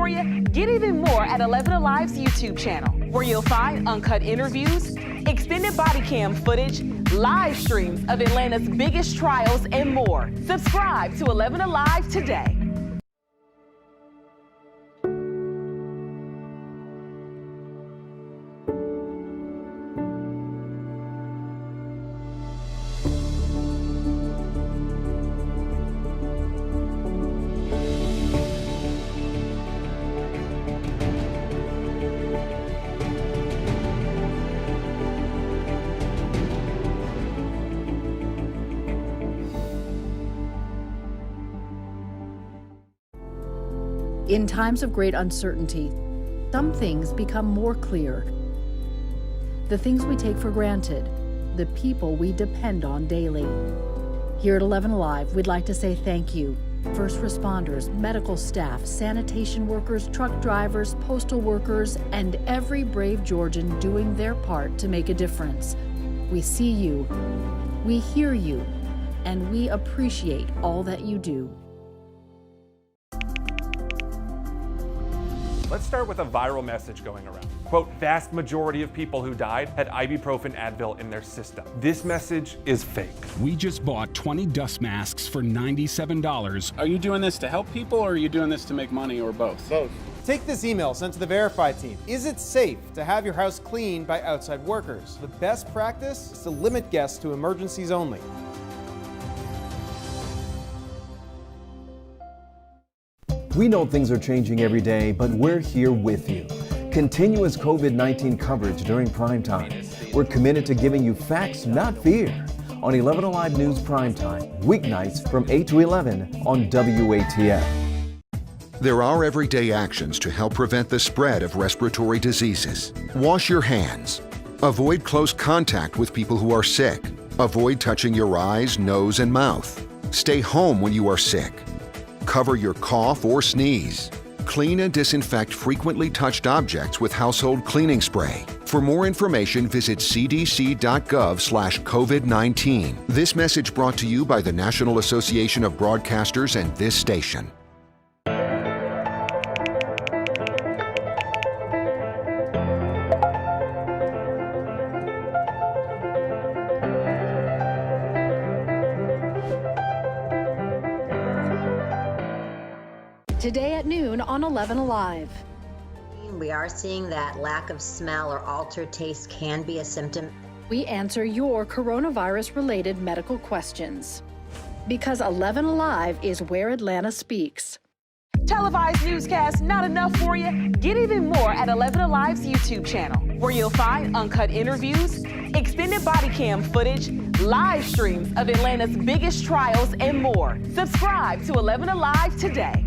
for you? Get even more at 11Alive's YouTube channel, where you'll find uncut interviews, extended body cam footage, live streams of Atlanta's biggest trials, and more. Subscribe to 11Alive today. In times of great uncertainty, some things become more clear. The things we take for granted, the people we depend on daily. Here at 11Alive, we'd like to say thank you. First responders, medical staff, sanitation workers, truck drivers, postal workers, and every brave Georgian doing their part to make a difference. We see you, we hear you, and we appreciate all that you do. Let's start with a viral message going around. Quote, vast majority of people who died had ibuprofen Advil in their system. This message is fake. We just bought 20 dust masks for $97. Are you doing this to help people, or are you doing this to make money, or both? Both. Take this email sent to the Verify team. Is it safe to have your house cleaned by outside workers? The best practice is to limit guests to emergencies only. We know things are changing every day, but we're here with you. Continuous COVID-19 coverage during primetime. We're committed to giving you facts, not fear. On 11Alive News Primetime, weeknights from 8 to 11 on WATF. There are everyday actions to help prevent the spread of respiratory diseases. Wash your hands. Avoid close contact with people who are sick. Avoid touching your eyes, nose, and mouth. Stay home when you are sick. Cover your cough or sneeze. Clean and disinfect frequently touched objects with household cleaning spray. For more information, visit cdc.gov/COVID-19. This message brought to you by the National Association of Broadcasters and this station. Today at noon on 11Alive. We are seeing that lack of smell or altered taste can be a symptom. We answer your coronavirus-related medical questions. Because 11Alive is where Atlanta speaks. Televised newscasts not enough for you? Get even more at 11Alive's YouTube channel, where you'll find uncut interviews, extended body cam footage, live streams of Atlanta's biggest trials, and more. Subscribe to 11Alive today.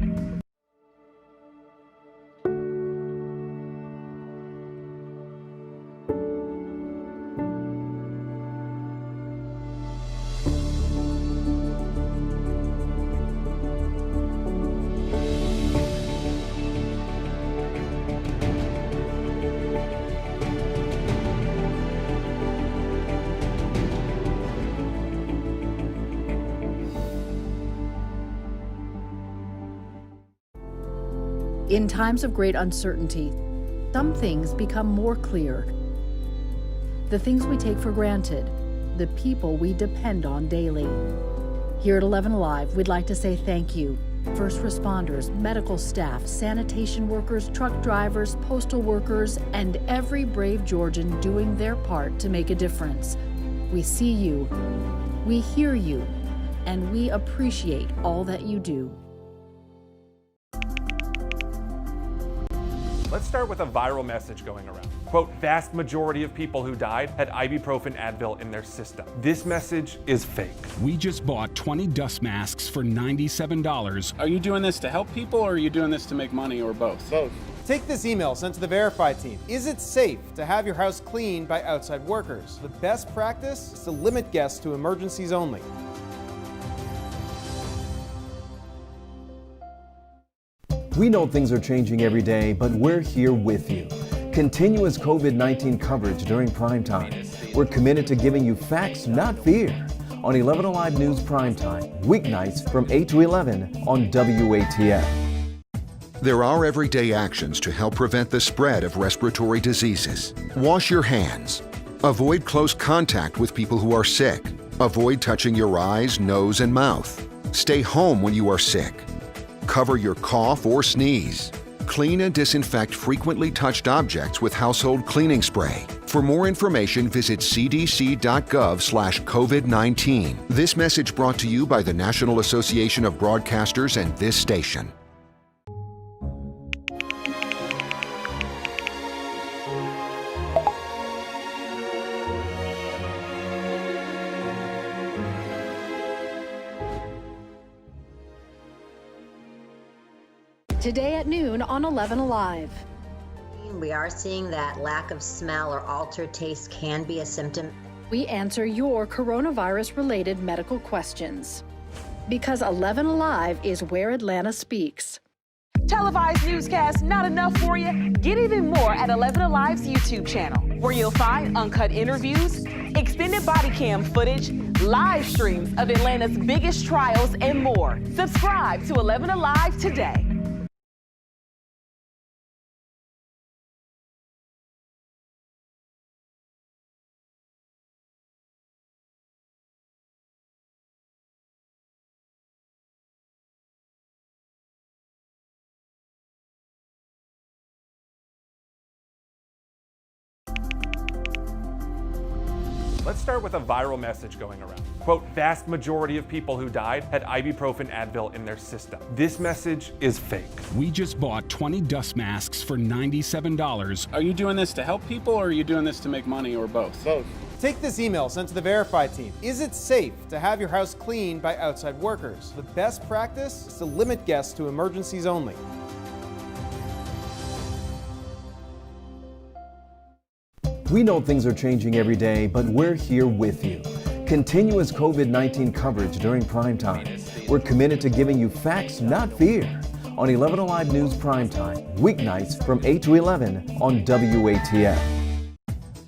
In times of great uncertainty, some things become more clear. The things we take for granted, the people we depend on daily. Here at 11Alive, we'd like to say thank you. First responders, medical staff, sanitation workers, truck drivers, postal workers, and every brave Georgian doing their part to make a difference. We see you, we hear you, and we appreciate all that you do. Let's start with a viral message going around. Quote, vast majority of people who died had ibuprofen Advil in their system. This message is fake. We just bought 20 dust masks for $97. Are you doing this to help people, or are you doing this to make money, or both? Both. Take this email sent to the Verify team. Is it safe to have your house cleaned by outside workers? The best practice is to limit guests to emergencies only. We know things are changing every day, but we're here with you. Continuous COVID-19 coverage during primetime. We're committed to giving you facts, not fear. On 11Alive News Primetime, weeknights from 8 to 11 on WATF. There are everyday actions to help prevent the spread of respiratory diseases. Wash your hands. Avoid close contact with people who are sick. Avoid touching your eyes, nose, and mouth. Stay home when you are sick. Cover your cough or sneeze. Clean and disinfect frequently touched objects with household cleaning spray. For more information, visit cdc.gov/COVID-19. This message brought to you by the National Association of Broadcasters and this station. Today at noon on 11Alive. We are seeing that lack of smell or altered taste can be a symptom. We answer your coronavirus-related medical questions. Because 11Alive is where Atlanta speaks. Televised newscasts not enough for you? Get even more at 11Alive's YouTube channel, where you'll find uncut interviews, extended body cam footage, live streams of Atlanta's biggest trials, and more. Subscribe to 11Alive today. Let's start with a viral message going around. Quote, vast majority of people who died had ibuprofen Advil in their system. This message is fake. We just bought 20 dust masks for $97. Are you doing this to help people or are you doing this to make money or both? Both. Take this email sent to the Verify team. Is it safe to have your house cleaned by outside workers? The best practice is to limit guests to emergencies only. We know things are changing every day, but we're here with you. Continuous COVID-19 coverage during primetime. We're committed to giving you facts, not fear. On 11Alive News Primetime, weeknights from 8 to 11 on WATF.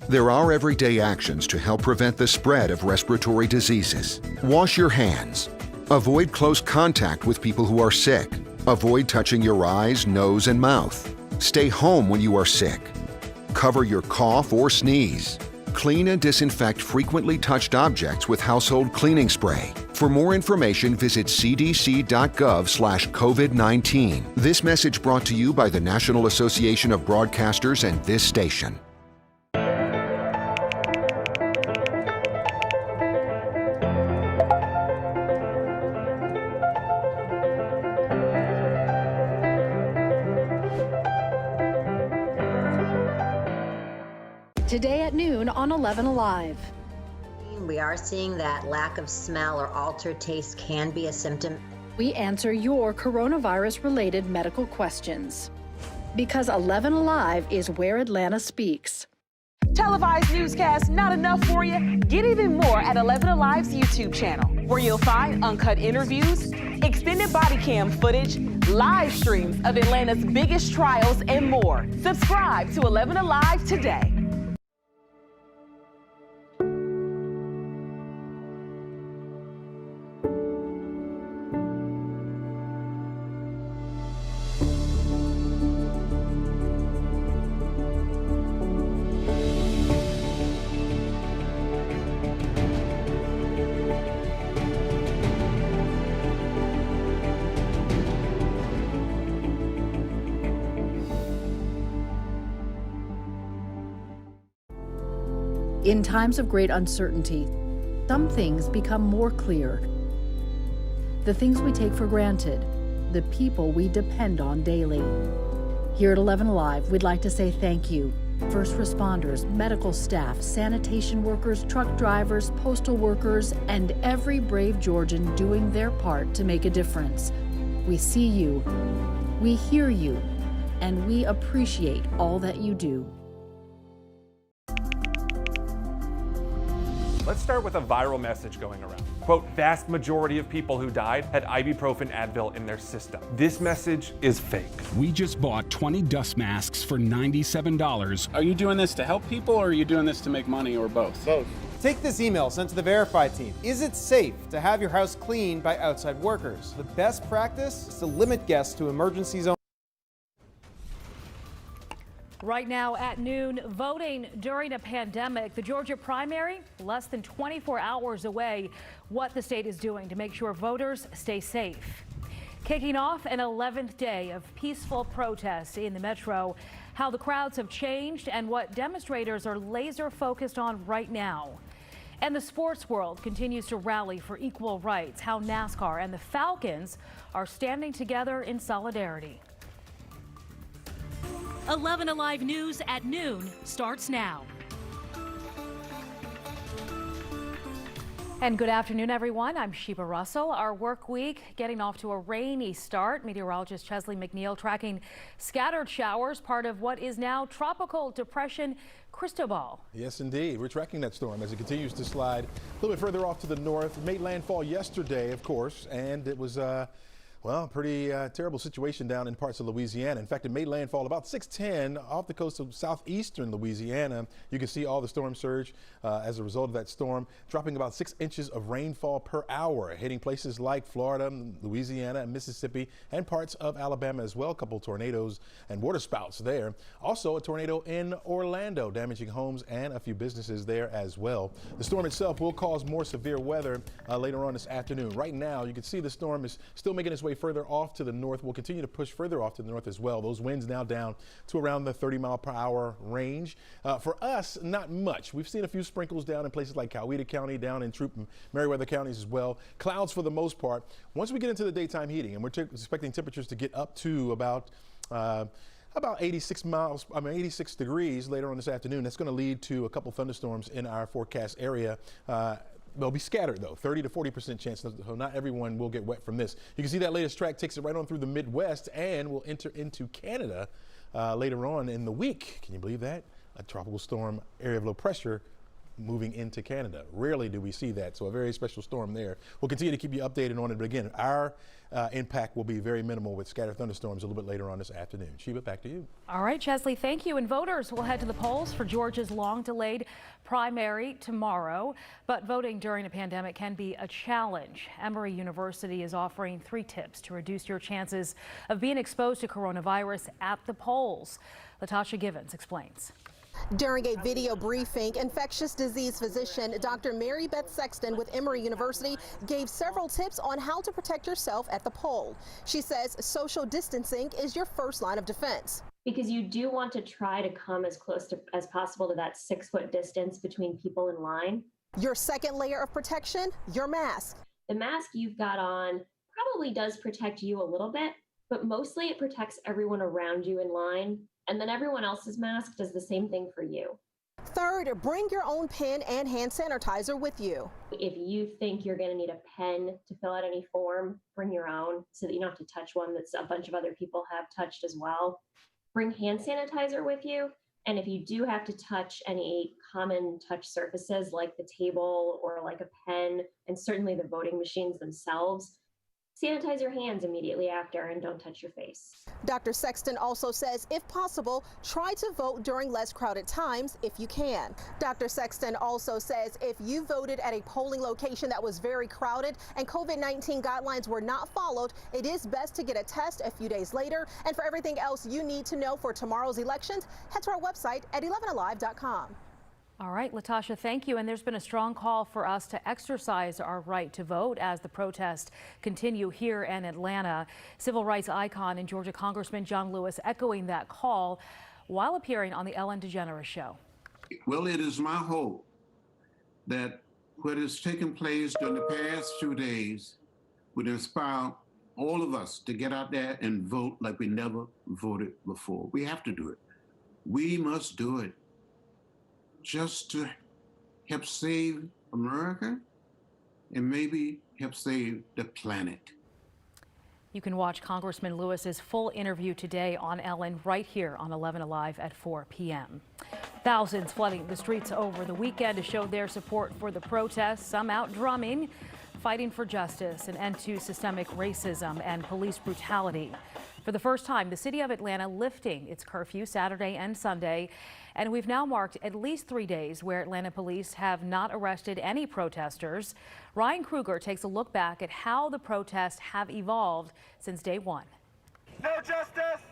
There are everyday actions to help prevent the spread of respiratory diseases. Wash your hands. Avoid close contact with people who are sick. Avoid touching your eyes, nose, and mouth. Stay home when you are sick. Cover your cough or sneeze. Clean and disinfect frequently touched objects with household cleaning spray. For more information, visit cdc.gov/COVID-19. This message brought to you by the National Association of Broadcasters and this station. Today at noon on 11Alive. We are seeing that lack of smell or altered taste can be a symptom. We answer your coronavirus-related medical questions. Because 11Alive is where Atlanta speaks. Televised newscasts not enough for you? Get even more at 11Alive's YouTube channel, where you'll find uncut interviews, extended body cam footage, live streams of Atlanta's biggest trials, and more. Subscribe to 11Alive today. In times of great uncertainty, some things become more clear. The things we take for granted, the people we depend on daily. Here at 11Alive, we'd like to say thank you. First responders, medical staff, sanitation workers, truck drivers, postal workers, and every brave Georgian doing their part to make a difference. We see you, we hear you, and we appreciate all that you do. Let's start with a viral message going around. Quote, vast majority of people who died had ibuprofen Advil in their system. This message is fake. We just bought 20 dust masks for $97. Are you doing this to help people or are you doing this to make money or both? Both. Take this email sent to the Verify team. Is it safe to have your house cleaned by outside workers? The best practice is to limit guests to emergencies only. Right now at noon, voting during a pandemic. The Georgia primary less than 24 hours away. What the state is doing to make sure voters stay safe. Kicking off an 11th day of peaceful protests in the metro. How the crowds have changed and what demonstrators are laser focused on right now. And the sports world continues to rally for equal rights. How NASCAR and the Falcons are standing together in solidarity. 11Alive News at noon starts now. And good afternoon, everyone. I'm Sheba Russell. Our work week getting off to a rainy start. Meteorologist Chesley McNeil tracking scattered showers, part of what is now Tropical Depression Cristobal. Yes, indeed. We're tracking that storm as it continues to slide a little bit further off to the north. It made landfall yesterday, of course, and it was well, pretty terrible situation down in parts of Louisiana. In fact, it made landfall about 6:10 off the coast of southeastern Louisiana. You can see all the storm surge as a result of that storm, dropping about 6 inches of rainfall per hour, hitting places like Florida, Louisiana, and Mississippi, and parts of Alabama as well. A couple tornadoes and waterspouts there. Also, a tornado in Orlando, damaging homes and a few businesses there as well. The storm itself will cause more severe weather later on this afternoon. Right now, you can see the storm is still making its way further off to the north. Will continue to push further off to the north as well. Those winds now down to around the 30-mile-per-hour range. For us, not much. We've seen a few sprinkles down in places like Coweta County, down in Troup and Meriwether counties as well. Clouds for the most part. Once we get into the daytime heating, and we're expecting temperatures to get up to about 86 degrees later on this afternoon. That's going to lead to a couple thunderstorms in our forecast area. They'll be scattered, though, 30 to 40% chance, so not everyone will get wet from this. You can see that latest track takes it right on through the Midwest and will enter into Canada later on in the week. Can you believe that? A tropical storm area of low pressure moving into Canada. Rarely do we see that, so a very special storm there. We'll continue to keep you updated on it, but again, our impact will be very minimal with scattered thunderstorms a little bit later on this afternoon. Sheba, back to you. All right, Chesley, thank you. And voters will head to the polls for Georgia's long-delayed primary tomorrow. But voting during a pandemic can be a challenge. Emory University is offering 3 tips to reduce your chances of being exposed to coronavirus at the polls. Latasha Givens explains. During a video briefing, infectious disease physician Dr. Mary Beth Sexton with Emory University gave several tips on how to protect yourself at the poll. She says social distancing is your first line of defense. Because you do want to try to come as close as possible to that 6-foot distance between people in line. Your second layer of protection, your mask. The mask you've got on probably does protect you a little bit, but mostly it protects everyone around you in line. And then everyone else's mask does the same thing for you. Third, bring your own pen and hand sanitizer with you. If you think you're going to need a pen to fill out any form, bring your own so that you don't have to touch one that's a bunch of other people have touched as well. Bring hand sanitizer with you. And if you do have to touch any common touch surfaces like the table or like a pen, and certainly the voting machines themselves, sanitize your hands immediately after and don't touch your face. Dr. Sexton also says, if possible, try to vote during less crowded times if you can. Dr. Sexton also says if you voted at a polling location that was very crowded and COVID-19 guidelines were not followed, it is best to get a test a few days later. And for everything else you need to know for tomorrow's elections, head to our website at 11alive.com. All right, Latasha, thank you. And there's been a strong call for us to exercise our right to vote as the protests continue here in Atlanta. Civil rights icon and Georgia Congressman John Lewis echoing that call while appearing on the Ellen DeGeneres Show. Well, it is my hope that what has taken place during the past 2 days would inspire all of us to get out there and vote like we never voted before. We have to do it. We must do it. Just to help save America and maybe help save the planet. You can watch Congressman Lewis's full interview today on Ellen right here on 11Alive at 4 p.m. Thousands flooding the streets over the weekend to show their support for the protests, some out drumming, fighting for justice, an end to systemic racism and police brutality. For the first time, the city of Atlanta lifting its curfew Saturday and Sunday. And we've now marked at least 3 days where Atlanta police have not arrested any protesters. Ryan Kruger takes a look back at how the protests have evolved since day one. No justice!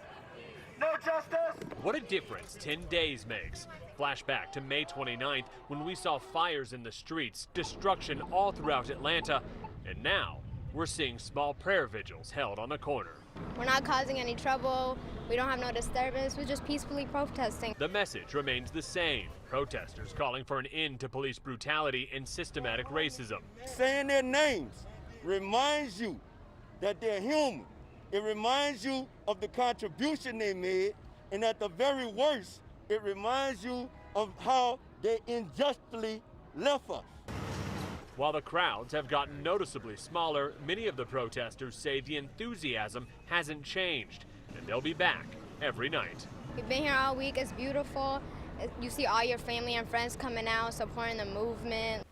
No justice! What a difference 10 days makes. Flashback to May 29th when we saw fires in the streets, destruction all throughout Atlanta, and now we're seeing small prayer vigils held on a corner. We're not causing any trouble. We don't have no disturbance. We're just peacefully protesting. The message remains the same. Protesters calling for an end to police brutality and systematic racism. Saying their names reminds you that they're human. It reminds you of the contribution they made, and at the very worst, it reminds you of how they unjustly left us. While the crowds have gotten noticeably smaller, many of the protesters say the enthusiasm hasn't changed, and they'll be back every night. We've been here all week. It's beautiful. You see all your family and friends coming out, supporting the movement.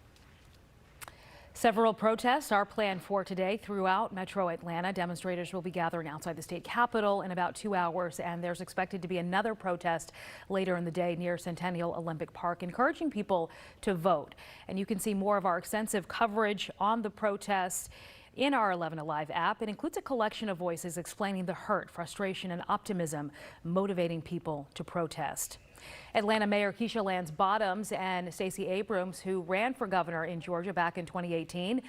Several protests are planned for today throughout Metro Atlanta. Demonstrators will be gathering outside the state capitol in about 2 hours, and there's expected to be another protest later in the day near Centennial Olympic Park, encouraging people to vote. And you can see more of our extensive coverage on the protests in our 11Alive app. It includes a collection of voices explaining the hurt, frustration, and optimism motivating people to protest. Atlanta Mayor Keisha Lance Bottoms and Stacey Abrams, who ran for governor in Georgia back in 2018,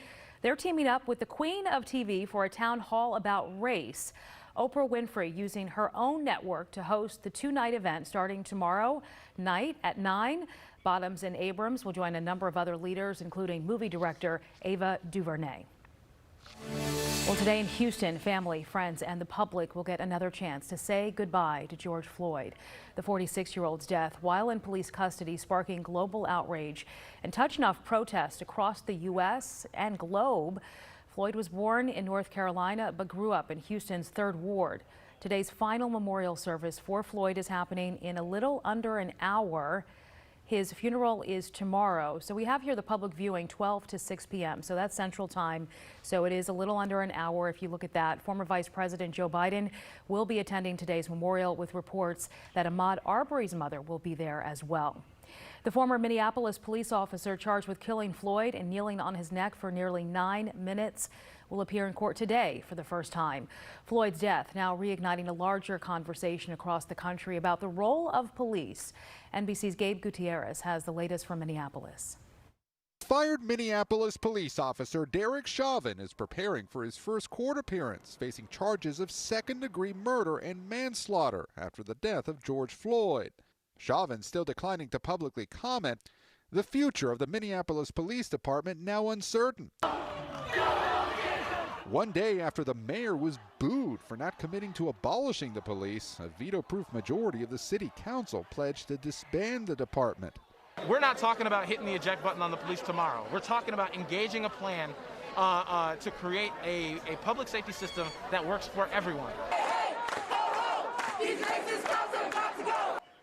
they're teaming up with the Queen of TV for a town hall about race. Oprah Winfrey using her own network to host the two-night event starting tomorrow night at 9. Bottoms and Abrams will join a number of other leaders, including movie director Ava DuVernay. Well, today in Houston, family, friends, and the public will get another chance to say goodbye to George Floyd. The 46-year-old's death while in police custody sparking global outrage and touching off protests across the U.S. and globe. Floyd was born in North Carolina but grew up in Houston's 3rd Ward. Today's final memorial service for Floyd is happening in a little under an hour. His funeral is tomorrow. So we have here the public viewing 12 to 6 p.m. So that's Central Time. So it is a little under an hour if you look at that. Former Vice President Joe Biden will be attending today's memorial with reports that Ahmaud Arbery's mother will be there as well. The former Minneapolis police officer charged with killing Floyd and kneeling on his neck for nearly 9 minutes will appear in court today for the first time. Floyd's death now reigniting a larger conversation across the country about the role of police. NBC's Gabe Gutierrez has the latest from Minneapolis. Fired Minneapolis police officer Derek Chauvin is preparing for his first court appearance, facing charges of second-degree murder and manslaughter after the death of George Floyd. Chauvin still declining to publicly comment. The future of the Minneapolis Police Department now uncertain. One day after the mayor was booed for not committing to abolishing the police, a veto-proof majority of the city council pledged to disband the department. We're not talking about hitting the eject button on the police tomorrow. We're talking about engaging a plan to create a public safety system that works for everyone.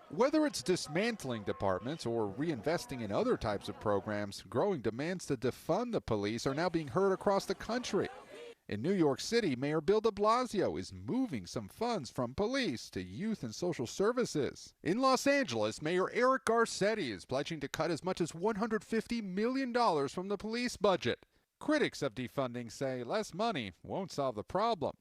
Whether it's dismantling departments or reinvesting in other types of programs, growing demands to defund the police are now being heard across the country. In New York City, Mayor Bill de Blasio is moving some funds from police to youth and social services. In Los Angeles, Mayor Eric Garcetti is pledging to cut as much as $150 million from the police budget. Critics of defunding say less money won't solve the problem.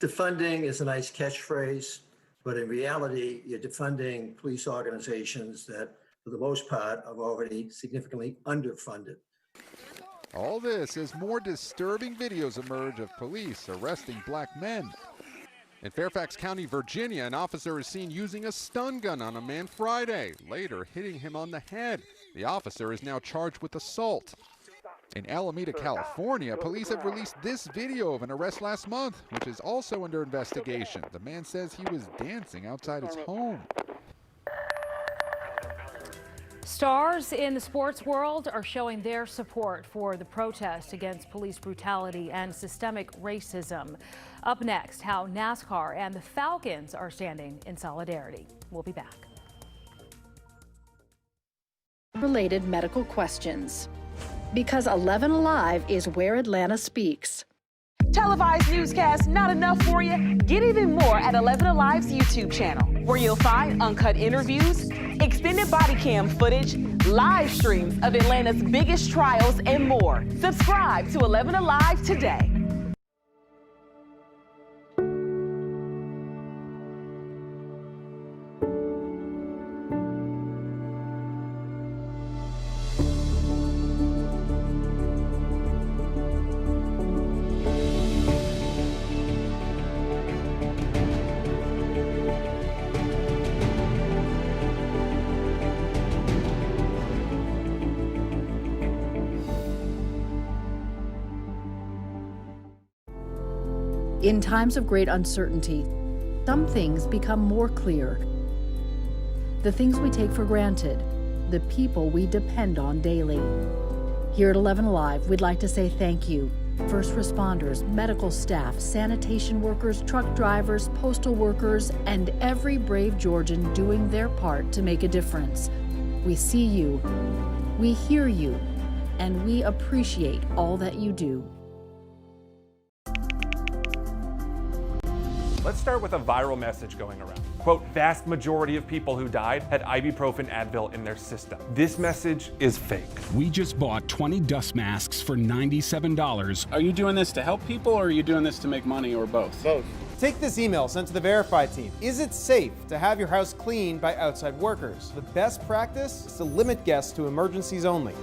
Defunding is a nice catchphrase, but in reality, you're defunding police organizations that, for the most part, are already significantly underfunded. All this as more disturbing videos emerge of police arresting black men. In Fairfax County, Virginia, an officer is seen using a stun gun on a man Friday, later hitting him on the head. The officer is now charged with assault. In Alameda, California, police have released this video of an arrest last month, which is also under investigation. The man says he was dancing outside his home. Stars in the sports world are showing their support for the protest against police brutality and systemic racism. Up next, how NASCAR and the Falcons are standing in solidarity. We'll be back. Related medical questions. Because 11Alive is where Atlanta speaks. Televised newscasts not enough for you? Get even more at 11Alive's YouTube channel, where you'll find uncut interviews, extended body cam footage, live streams of Atlanta's biggest trials, and more. Subscribe to 11Alive today. In times of great uncertainty, some things become more clear. The things we take for granted, the people we depend on daily. Here at 11Alive, we'd like to say thank you. First responders, medical staff, sanitation workers, truck drivers, postal workers, and every brave Georgian doing their part to make a difference. We see you, we hear you, and we appreciate all that you do. Let's start with a viral message going around. Quote, vast majority of people who died had ibuprofen Advil in their system. This message is fake. We just bought 20 dust masks for $97. Are you doing this to help people or are you doing this to make money or both? Both. Take this email sent to the Verify team. Is it safe to have your house cleaned by outside workers? The best practice is to limit guests to emergencies only.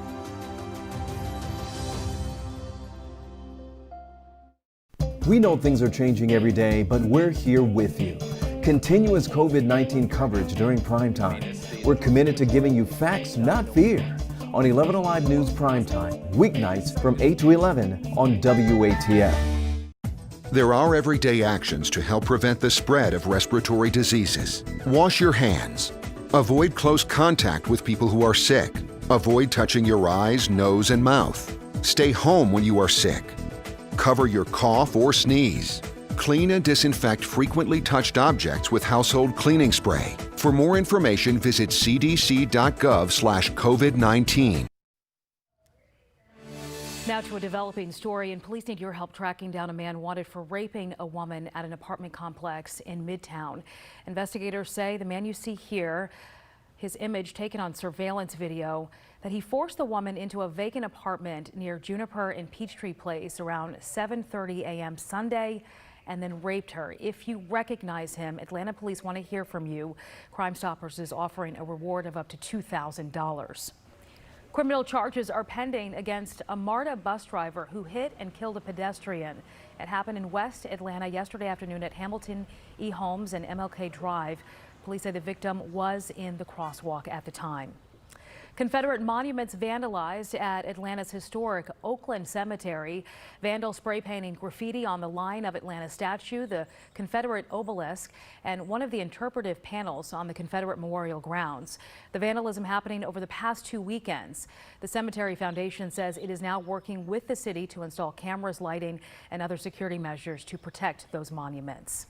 We know things are changing every day, but we're here with you. Continuous COVID-19 coverage during Primetime. We're committed to giving you facts, not fear. On 11Alive News Primetime, weeknights from 8 to 11 on WATF. There are everyday actions to help prevent the spread of respiratory diseases. Wash your hands. Avoid close contact with people who are sick. Avoid touching your eyes, nose, and mouth. Stay home when you are sick. Cover your cough or sneeze. Clean and disinfect frequently touched objects with household cleaning spray. For more information, visit cdc.gov/COVID-19. Now to a developing story, and police need your help tracking down a man wanted for raping a woman at an apartment complex in Midtown. Investigators say the man you see here, his image taken on surveillance video, that he forced the woman into a vacant apartment near Juniper and Peachtree Place around 7:30 a.m. Sunday and then raped her. If you recognize him, Atlanta police want to hear from you. Crime Stoppers is offering a reward of up to $2,000. Criminal charges are pending against a MARTA bus driver who hit and killed a pedestrian. It happened in West Atlanta yesterday afternoon at Hamilton E. Holmes and MLK Drive. Police say the victim was in the crosswalk at the time. Confederate monuments vandalized at Atlanta's historic Oakland Cemetery. Vandals spray painting graffiti on the line of Atlanta's statue, the Confederate obelisk, and one of the interpretive panels on the Confederate Memorial grounds. The vandalism happening over the past 2 weekends. The Cemetery Foundation says it is now working with the city to install cameras, lighting, and other security measures to protect those monuments.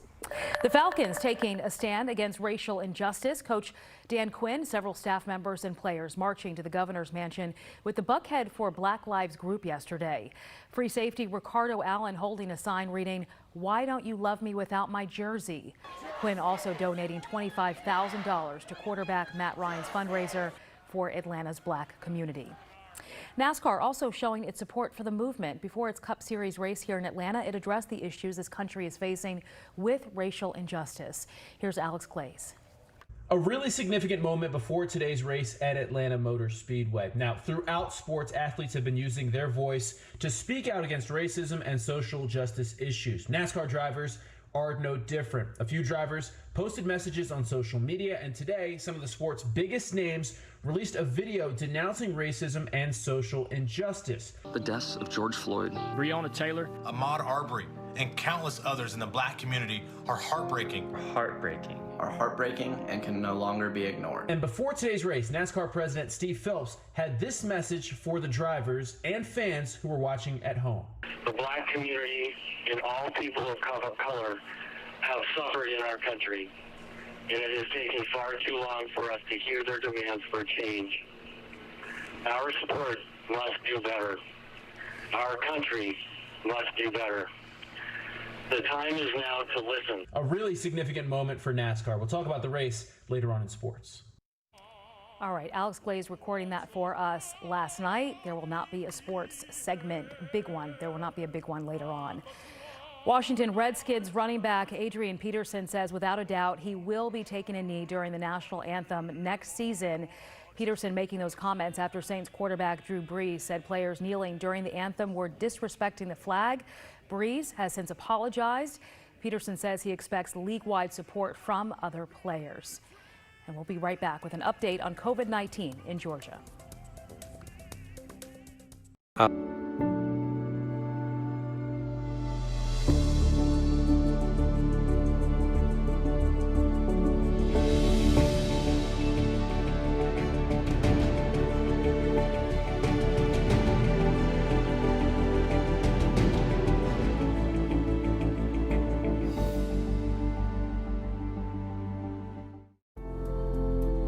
The Falcons taking a stand against racial injustice. Coach Dan Quinn, several staff members and players marching to the governor's mansion with the Buckhead for Black Lives group yesterday. Free safety Ricardo Allen holding a sign reading, "Why don't you love me without my jersey?" Quinn also donating $25,000 to quarterback Matt Ryan's fundraiser for Atlanta's black community. Nascar also showing its support for the movement. Before its Cup Series race here in Atlanta, it addressed the issues this country is facing with racial injustice. Here's Alex Glaze. A really significant moment before today's race at Atlanta Motor Speedway. Now, throughout sports, athletes have been using their voice to speak out against racism and social justice issues. NASCAR drivers are no different. A few drivers posted messages on social media, and today some of the sport's biggest names released a video denouncing racism and social injustice. The deaths of George Floyd, Breonna Taylor, Ahmaud Arbery, and countless others in the black community are heartbreaking. are heartbreaking and can no longer be ignored. And before today's race, NASCAR President Steve Phelps had this message for the drivers and fans who were watching at home. The black community and all people of color have suffered in our country, and it has taken far too long for us to hear their demands for change. Our sport must do better. Our country must do better. The time is now to listen. A really significant moment for NASCAR. We'll talk about the race later on in sports. All right, Alex Glaze recording that for us last night. There will not be a sports segment, big one. There will not be a big one later on. Washington Redskins running back Adrian Peterson says without a doubt he will be taking a knee during the national anthem next season. Peterson making those comments after Saints quarterback Drew Brees said players kneeling during the anthem were disrespecting the flag. Brees has since apologized. Peterson says he expects league-wide support from other players. And we'll be right back with an update on COVID-19 in Georgia.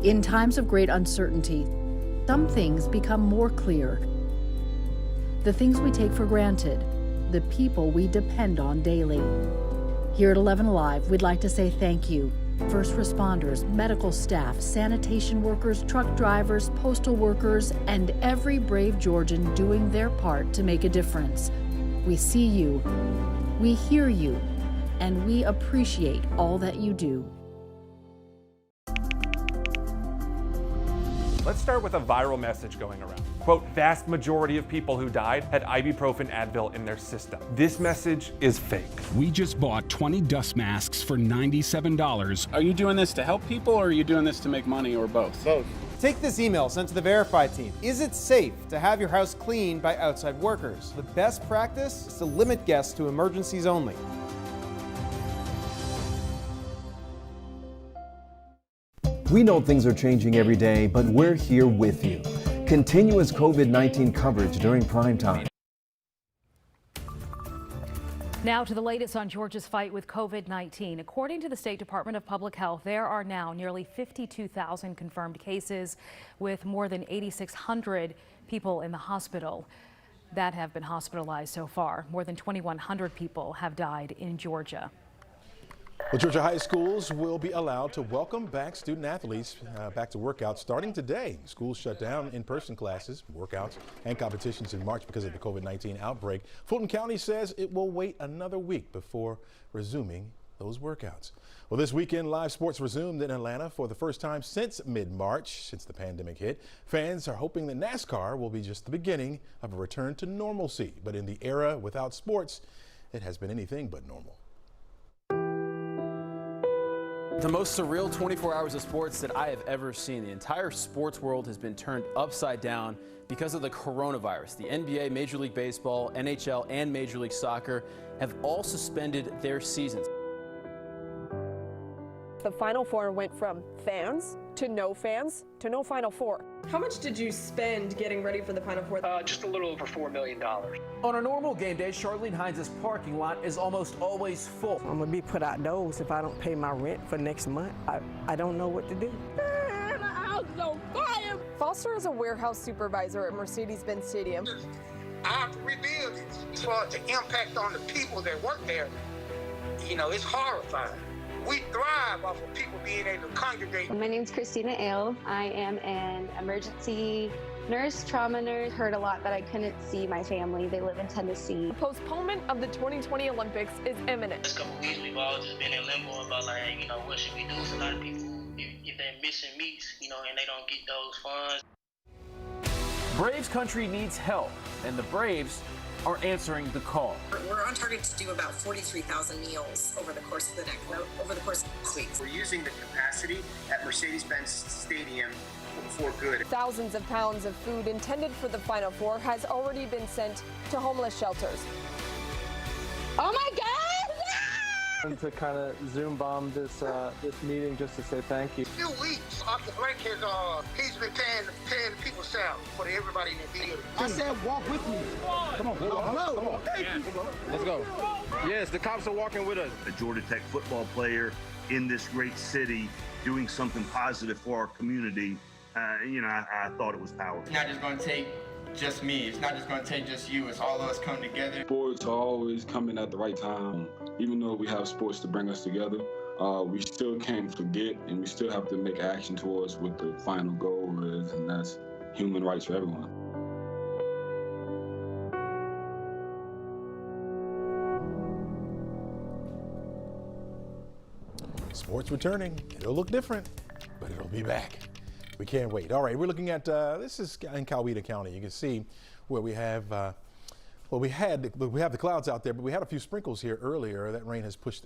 In times of great uncertainty, some things become more clear. The things we take for granted, the people we depend on daily. Here at 11Alive, we'd like to say thank you. First responders, medical staff, sanitation workers, truck drivers, postal workers, and every brave Georgian doing their part to make a difference. We see you, we hear you, and we appreciate all that you do. Let's start with a viral message going around. Quote, vast majority of people who died had ibuprofen Advil in their system. This message is fake. We just bought 20 dust masks for $97. Are you doing this to help people or are you doing this to make money or both? Both. Take this email sent to the Verify team. Is it safe to have your house cleaned by outside workers? The best practice is to limit guests to emergencies only. We know things are changing every day, but we're here with you. Continuous COVID-19 coverage during primetime. Now to the latest on Georgia's fight with COVID-19. According to the State Department of Public Health, there are now nearly 52,000 confirmed cases with more than 8,600 people in the hospital that have been hospitalized so far. More than 2,100 people have died in Georgia. Well, Georgia high schools will be allowed to welcome back student athletes back to workouts starting today. Schools shut down in-person classes, workouts, and competitions in March because of the COVID-19 outbreak. Fulton County says it will wait another week before resuming those workouts. Well, this weekend, live sports resumed in Atlanta for the first time since mid-March, since the pandemic hit. Fans are hoping that Nascar will be just the beginning of a return to normalcy. But in the era without sports, it has been anything but normal. The most surreal 24 hours of sports that I have ever seen. The entire sports world has been turned upside down because of the coronavirus. The NBA, Major League Baseball, NHL, and Major League Soccer have all suspended their seasons. The Final Four went from fans to no Final Four. How much did you spend getting ready for the Final Four? Just a little over $4 million. On a normal game day, Charlene Hines' parking lot is almost always full. I'm gonna be put outdoors if I don't pay my rent for next month. I don't know what to do. Foster is a warehouse supervisor at Mercedes-Benz Stadium. I have to rebuild it. As far as the impact on the people that work there, you know, it's horrifying. We thrive off of people being able to congregate. My name's Christina Ale. I am an emergency nurse, trauma nurse. Heard a lot that I couldn't see my family. They live in Tennessee. Postponement of the 2020 Olympics is imminent. This couple weeks, we've all just been in limbo about, like, you know, what should we do? For a lot of people, if they're missing meets, you know, and they don't get those funds. Braves country needs help, and the Braves are answering the call. We're on target to do about 43,000 meals over the course of the next weeks. We're using the capacity at Mercedes-Benz Stadium for good. Thousands of pounds of food intended for the Final Four has already been sent to homeless shelters. Oh my God! And to kind of Zoom bomb this meeting just to say thank you. 2 weeks after Blake has he's been paying the people's salary for everybody in the video. I said walk with me. Come on, come on. Let's go. Yes, the cops are walking with us. A Georgia Tech football player in this great city doing something positive for our community. You know, I thought it was powerful. It's not just going to take just me. It's not just going to take just you. It's all of us coming together. Sports are always coming at the right time. Even though we have sports to bring us together, we still can't forget and we still have to make action towards what the final goal is, and that's human rights for everyone. Sports returning. It'll look different, but it'll be back. We can't wait. All right, we're looking at, this is in Coweta County. You can see where we have, we have the clouds out there, but we had a few sprinkles here earlier. That rain has pushed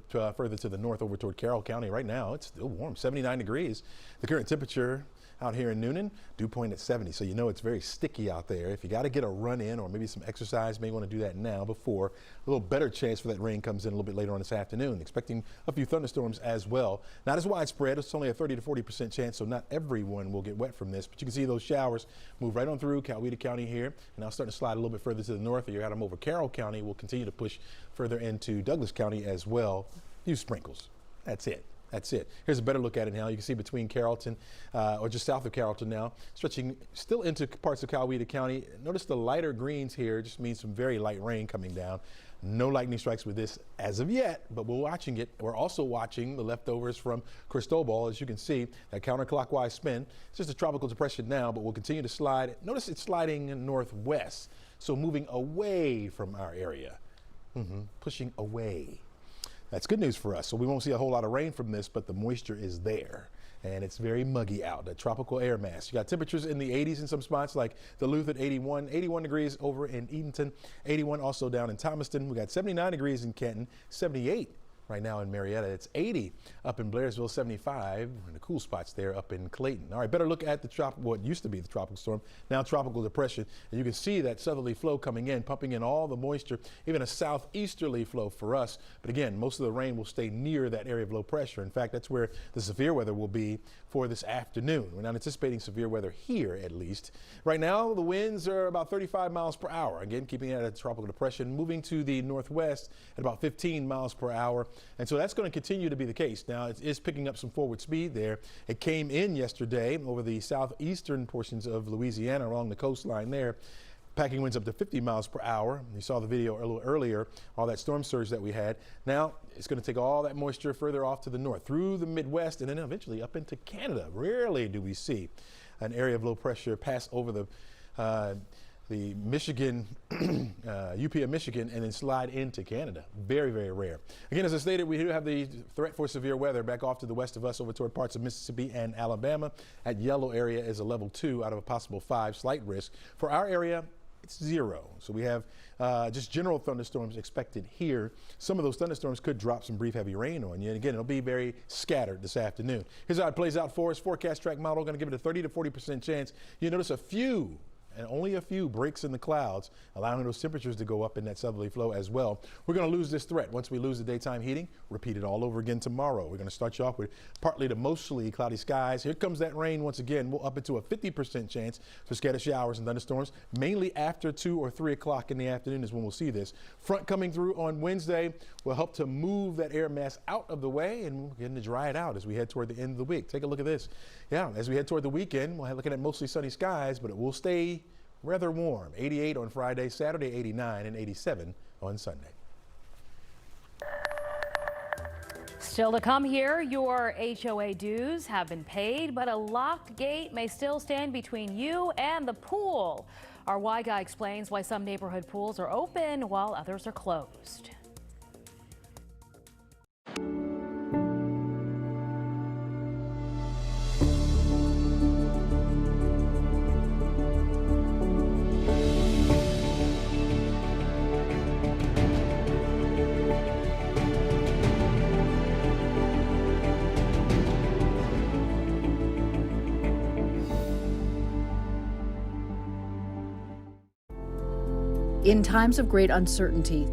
further to the north over toward Carroll County. Right now, it's still warm, 79 degrees. The current temperature out here in Noonan, dew point at 70. So you know it's very sticky out there. If you got to get a run in or maybe some exercise, may want to do that now before a little better chance for that rain comes in a little bit later on this afternoon. Expecting a few thunderstorms as well. Not as widespread. It's only a 30 to 40% chance, so not everyone will get wet from this. But you can see those showers move right on through Coweta County here, and now starting to slide a little bit further to the north. You got them over Carroll County. We'll continue to push further into Douglas County as well. A few sprinkles. That's it. That's it. Here's a better look at it now. You can see between Carrollton, or just south of Carrollton now, stretching still into parts of Coweta County. Notice the lighter greens here just means some very light rain coming down. No lightning strikes with this as of yet, but we're watching it. We're also watching the leftovers from Cristobal. As you can see, that counterclockwise spin. It's just a tropical depression now, but we'll continue to slide. Notice it's sliding northwest, so moving away from our area, pushing away. That's good news for us. So we won't see a whole lot of rain from this, but the moisture is there. And it's very muggy out, a tropical air mass. You got temperatures in the 80s in some spots like Duluth at 81 degrees over in Edenton, 81 also down in Thomaston. We got 79 degrees in Canton, 78 right now in Marietta. It's 80 up in Blairsville, 75 in the cool spots there up in Clayton. All right, better look at the what used to be the tropical storm, now tropical depression. And you can see that southerly flow coming in, pumping in all the moisture, even a southeasterly flow for us. But again, most of the rain will stay near that area of low pressure. In fact, that's where the severe weather will be for this afternoon. We're not anticipating severe weather here, at least. Right now, the winds are about 35 miles per hour. Again, keeping it at a tropical depression, moving to the northwest at about 15 miles per hour. And so that's going to continue to be the case. Now, it is picking up some forward speed there. It came in yesterday over the southeastern portions of Louisiana along the coastline there. Packing winds up to 50 miles per hour. You saw the video a little earlier, all that storm surge that we had. Now, it's going to take all that moisture further off to the north, through the Midwest, and then eventually up into Canada. Rarely do we see an area of low pressure pass over the Michigan, UP of Michigan, and then slide into Canada. Very, very rare. Again, as I stated, we do have the threat for severe weather back off to the west of us over toward parts of Mississippi and Alabama. At yellow area is a level 2 out of a possible 5, slight risk. For our area, it's 0. So we have just general thunderstorms expected here. Some of those thunderstorms could drop some brief heavy rain on you. And again, it'll be very scattered this afternoon. Here's how it plays out for us. Forecast track model going to give it a 30 to 40% chance. You notice a few, and only a few, breaks in the clouds, allowing those temperatures to go up in that southerly flow as well. We're going to lose this threat. Once we lose the daytime heating, repeat it all over again tomorrow. We're going to start you off with partly to mostly cloudy skies. Here comes that rain once again. We'll up it to a 50% chance for scattered showers and thunderstorms. Mainly after 2 or 3 o'clock in the afternoon is when we'll see this. Front coming through on Wednesday will help to move that air mass out of the way, and we're getting to dry it out as we head toward the end of the week. Take a look at this. Yeah, as we head toward the weekend, we'll be looking at mostly sunny skies, but it will stay rather warm. 88 on Friday, Saturday 89, and 87 on Sunday. Still to come here, your HOA dues have been paid, but a locked gate may still stand between you and the pool. Our Y Guy explains why some neighborhood pools are open while others are closed. In times of great uncertainty,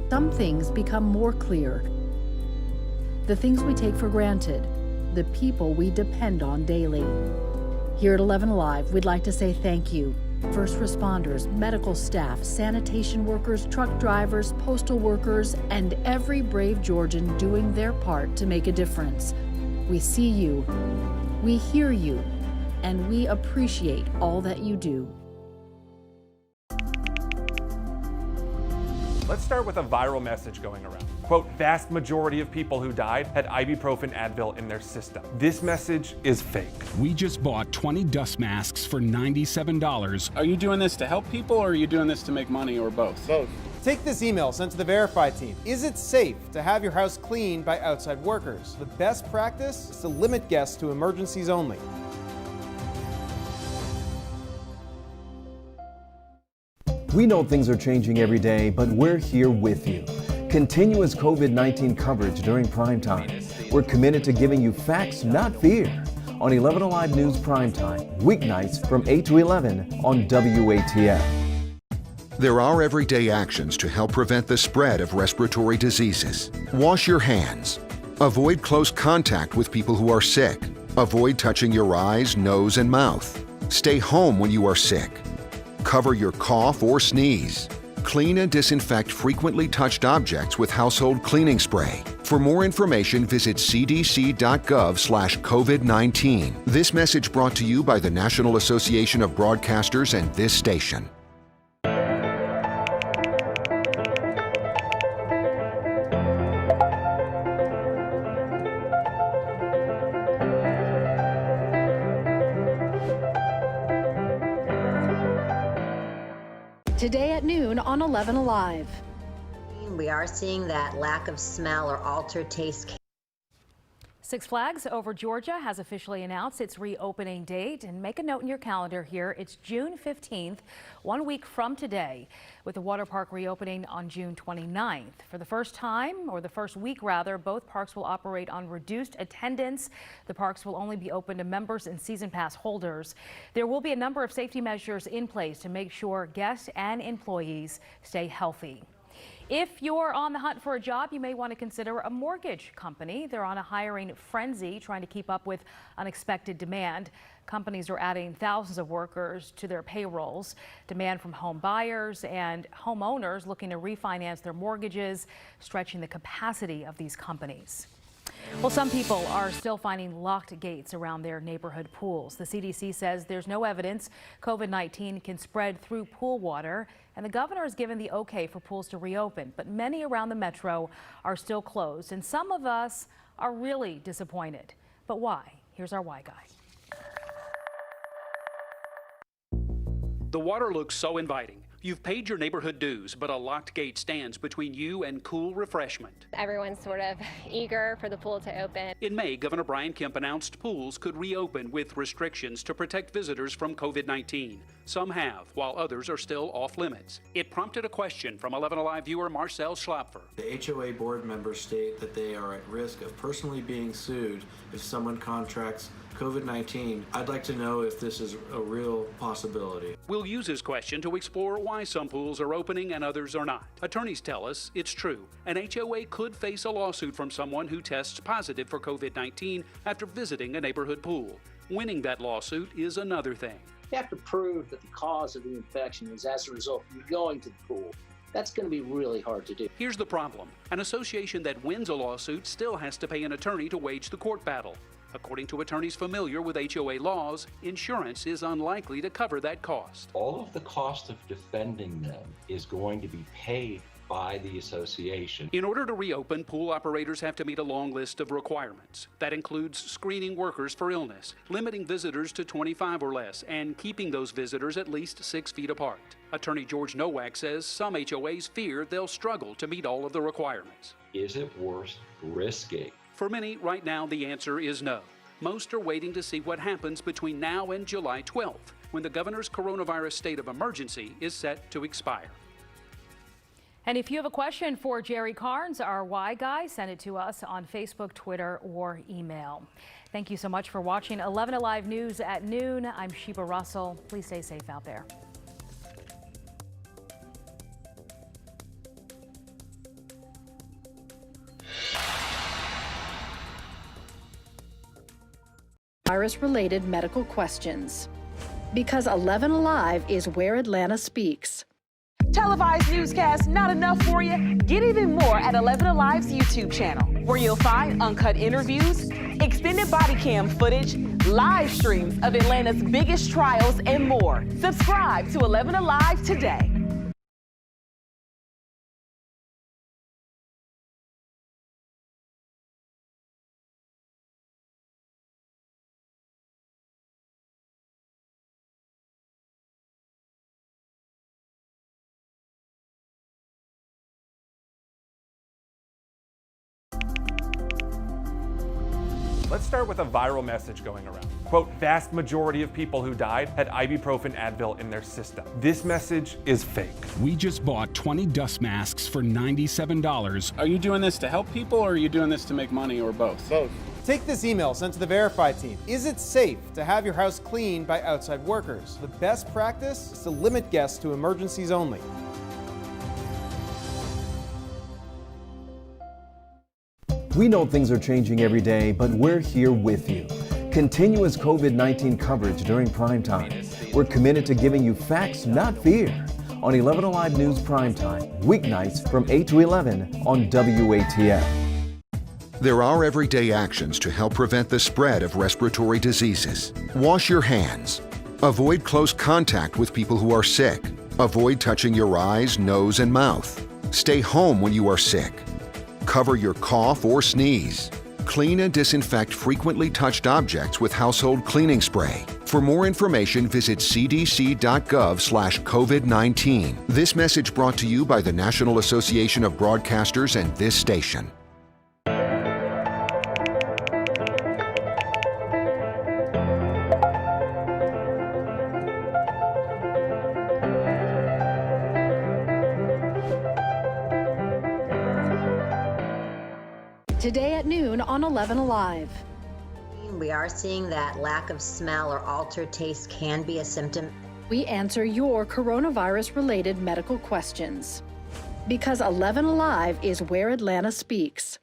some things become more clear. The things we take for granted, the people we depend on daily. Here at 11Alive, we'd like to say thank you. First responders, medical staff, sanitation workers, truck drivers, postal workers, and every brave Georgian doing their part to make a difference. We see you, we hear you, and we appreciate all that you do. Let's start with a viral message going around. Quote, vast majority of people who died had ibuprofen Advil in their system. This message is fake. We just bought 20 dust masks for $97. Are you doing this to help people, or are you doing this to make money, or both? Both. Take this email sent to the Verify team. Is it safe to have your house cleaned by outside workers? The best practice is to limit guests to emergencies only. We know things are changing every day, but we're here with you. Continuous COVID-19 coverage during Primetime. We're committed to giving you facts, not fear. On 11Alive News Primetime, weeknights from 8 to 11 on WATF. There are everyday actions to help prevent the spread of respiratory diseases. Wash your hands. Avoid close contact with people who are sick. Avoid touching your eyes, nose, and mouth. Stay home when you are sick. Cover your cough or sneeze. Clean and disinfect frequently touched objects with household cleaning spray. For more information, visit cdc.gov/COVID-19. This message brought to you by the National Association of Broadcasters and this station. Today at noon on 11Alive. We are seeing that lack of smell or altered taste. Six Flags Over Georgia has officially announced its reopening date, and make a note in your calendar here. It's June 15th, 1 week from today, with the water park reopening on June 29th. For the first time, or the first week rather, both parks will operate on reduced attendance. The parks will only be open to members and season pass holders. There will be a number of safety measures in place to make sure guests and employees stay healthy. If you're on the hunt for a job, you may want to consider a mortgage company. They're on a hiring frenzy, trying to keep up with unexpected demand. Companies are adding thousands of workers to their payrolls. Demand from home buyers and homeowners looking to refinance their mortgages, stretching the capacity of these companies. Well, some people are still finding locked gates around their neighborhood pools. The CDC says there's no evidence COVID-19 can spread through pool water, and the governor has given the okay for pools to reopen. But many around the metro are still closed, and some of us are really disappointed. But why? Here's our why guy. The water looks so inviting. You've paid your neighborhood dues, but a locked gate stands between you and cool refreshment. Everyone's sort of eager for the pool to open. In May, Governor Brian Kemp announced pools could reopen with restrictions to protect visitors from COVID-19. Some have, while others are still off limits. It prompted a question from 11Alive viewer Marcel Schlapfer. The HOA board members state that they are at risk of personally being sued if someone contracts COVID-19. I'd like to know if this is a real possibility. We'll use his question to explore why some pools are opening and others are not. Attorneys tell us it's true. An HOA could face a lawsuit from someone who tests positive for COVID-19 after visiting a neighborhood pool. Winning that lawsuit is another thing. You have to prove that the cause of the infection is as a result of you going to the pool. That's going to be really hard to do. Here's the problem. An association that wins a lawsuit still has to pay an attorney to wage the court battle. According to attorneys familiar with HOA laws, insurance is unlikely to cover that cost. All of the cost of defending them is going to be paid by the association. In order to reopen, pool operators have to meet a long list of requirements. That includes screening workers for illness, limiting visitors to 25 or less, and keeping those visitors at least 6 feet apart. Attorney George Nowak says some HOAs fear they'll struggle to meet all of the requirements. Is it worth risking? For many, right now, the answer is no. Most are waiting to see what happens between now and July 12th, when the governor's coronavirus state of emergency is set to expire. And if you have a question for Jerry Carnes, our Why Guy, send it to us on Facebook, Twitter, or email. Thank you so much for watching 11Alive News at noon. I'm Sheba Russell. Please stay safe out there. Virus-related medical questions. Because 11Alive is where Atlanta speaks. Televised newscasts not enough for you? Get even more at 11Alive's YouTube channel, where you'll find uncut interviews, extended body cam footage, live streams of Atlanta's biggest trials, and more. Subscribe to 11Alive today. Let's start with a viral message going around. Quote, vast majority of people who died had ibuprofen Advil in their system. This message is fake. We just bought 20 dust masks for $97. Are you doing this to help people, or are you doing this to make money, or both? Both. Take this email sent to the Verify team. Is it safe to have your house cleaned by outside workers? The best practice is to limit guests to emergencies only. We know things are changing every day, but we're here with you. Continuous COVID-19 coverage during Primetime. We're committed to giving you facts, not fear. On 11Alive News Primetime, weeknights from 8 to 11 on WATF. There are everyday actions to help prevent the spread of respiratory diseases. Wash your hands. Avoid close contact with people who are sick. Avoid touching your eyes, nose, and mouth. Stay home when you are sick. Cover your cough or sneeze. Clean and disinfect frequently touched objects with household cleaning spray. For more information, visit cdc.gov/COVID-19. This message brought to you by the National Association of Broadcasters and this station. Today at noon on 11Alive. We are seeing that lack of smell or altered taste can be a symptom. We answer your coronavirus-related medical questions. Because 11Alive is where Atlanta speaks.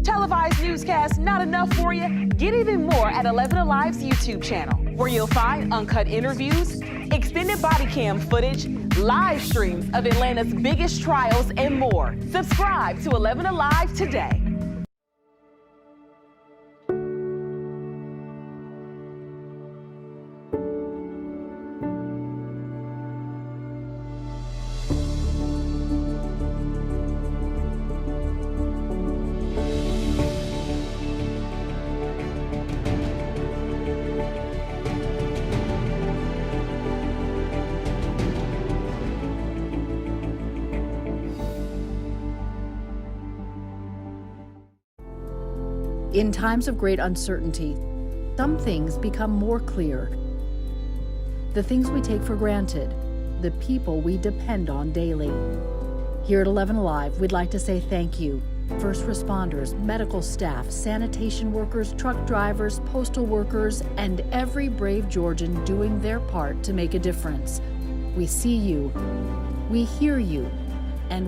Televised newscasts not enough for you? Get even more at 11Alive's YouTube channel, where you'll find uncut interviews, extended body cam footage, live streams of Atlanta's biggest trials, and more. Subscribe to 11Alive today. In times of great uncertainty, some things become more clear. The things we take for granted, the people we depend on daily. Here at 11Alive, we'd like to say thank you. First responders, medical staff, sanitation workers, truck drivers, postal workers, and every brave Georgian doing their part to make a difference. We see you, we hear you,